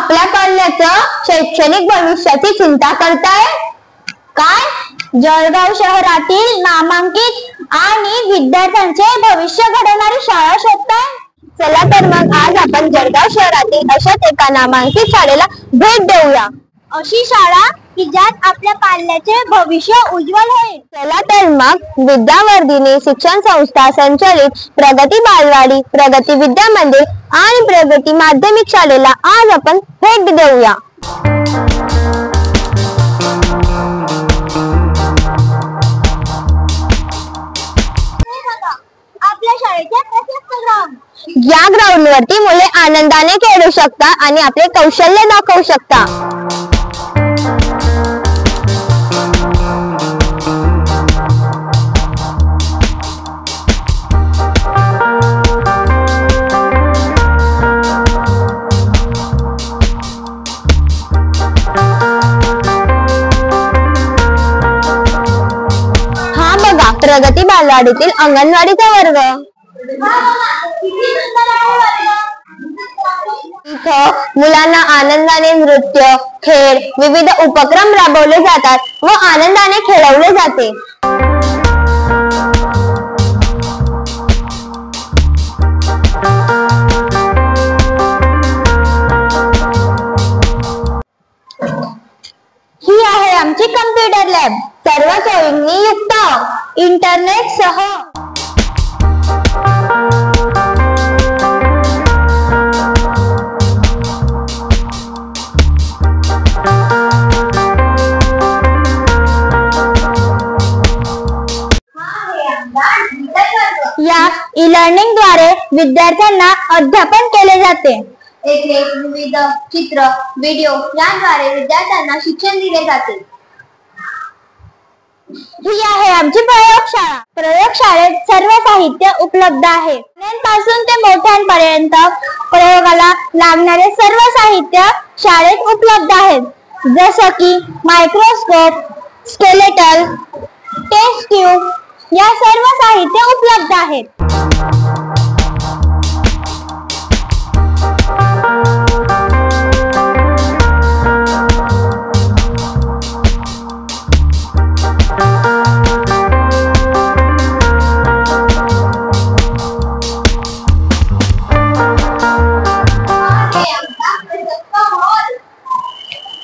आपल्या पाल्याचं शैक्षणिक भविष्याची चिंता करताय काय? जळगाव शहरातील नामांकित आणि विद्यार्थ्यांचे भविष्य घडवणारी शाळा शोधताय? चला तर मग आज आपण जळगाव शहरातील अशाच एका नामांकित शाळेला भेट देऊया. अशी शाळा की ज्यात आपल्या पाल्याचे भविष्य उज्ज्वल होईल. चला तर मग विद्यावर्धिनी शिक्षण संस्था संचलित प्रगती बालवाडी, प्रगती विद्या मंदिर आणि प्रगती माध्यमिक शाळेला आज आपण भेट देऊया. आपल्या शाळेचे प्रशस्त ग्राउंड. या ग्राउंड वरती मुले आनंदाने खेळू शकतात आणि आपले कौशल्य दाखवू शकतात. हा बघा प्रगती बालवाडीतील अंगणवाडीचा वर्ग. इथं मुलांना आनंदाने नृत्य, खेळ, विविध उपक्रम राबवले जातात व आनंदाने खेळवले जाते. ही आहे आमची कम्प्युटर लॅब, सर्व सोयींनी युक्त, इंटरनेट सह. या ई-लर्निंग द्वारे विद्यार्थ्यांना अध्यापन केले जाते. येथे विविध चित्र, व्हिडिओ यांद्वारे विद्यार्थ्यांना शिक्षण दिले जाते. ही आहे आमची प्रयोगशाळा. प्रयोगशाळेत सर्व साहित्य उपलब्ध आहे. लहानांपासून ते मोठ्यांपर्यंत प्रयोगाला लागणारे सर्व साहित्य शाळेत उपलब्ध आहेत. जसं की मायक्रोस्कोप, स्केलेटल, टेस्ट ट्यूब या सर्व साहित्य उपलब्ध आहेत.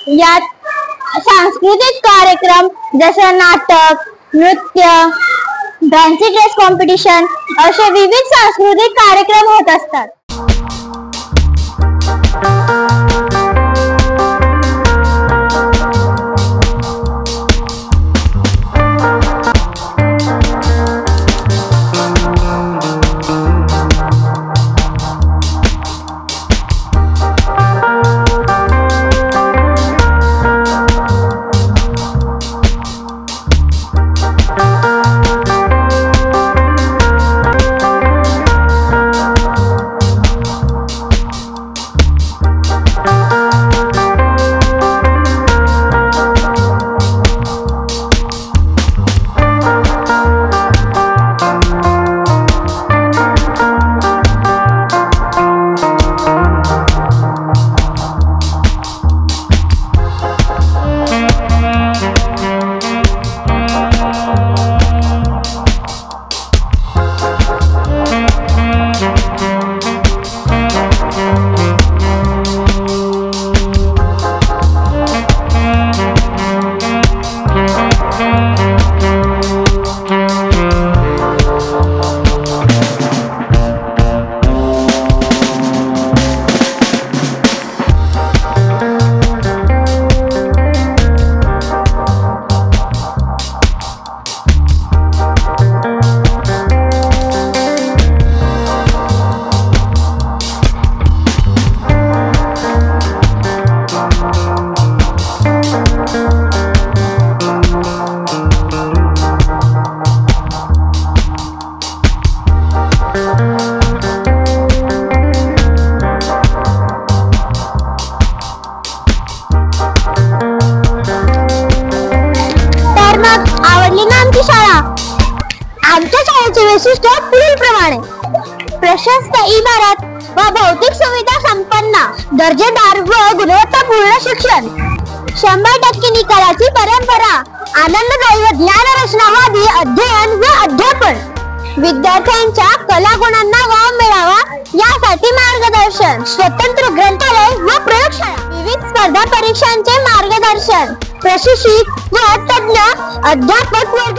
यात सांस्कृतिक कार्यक्रम जसे नाटक, नृत्य, फॅन्सी ड्रेस कॉम्पिटिशन असे विविध सांस्कृतिक कार्यक्रम होत असतात. वैशिष्ट्य पुढील प्रमाणे. प्रशस्त इमारत व भौतिक सुविधा संपन्न दर्जेदार व गुणवत्तापूर्ण शिक्षण, 100% निकालाची परंपरा, आनंददायी व ज्ञानरचनावादी अध्ययन व अध्यापन, विद्यार्थ्यांच्या कलागुणांना वाव मिळावा यासाठी मार्गदर्शन, स्वतंत्र ग्रंथालय व प्रयोगशाळा, विविध स्पर्धा परीक्षांचे मार्गदर्शन, प्रशिक्षित व तज्ञ अध्यापक वर्ग,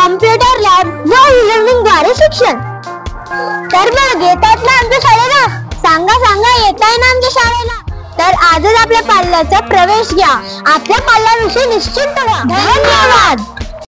कॉम्प्युटर लॅब व ई-लर्निंग द्वारे शिक्षण. तर मग येतात ना आमच्या शाळेला? सांगा येताय ना आमच्या शाळेला? तर आजच आपल्या पाल्याचा प्रवेश घ्या. आपल्या पाल्याविषयी निश्चिंत व्हा. धन्यवाद.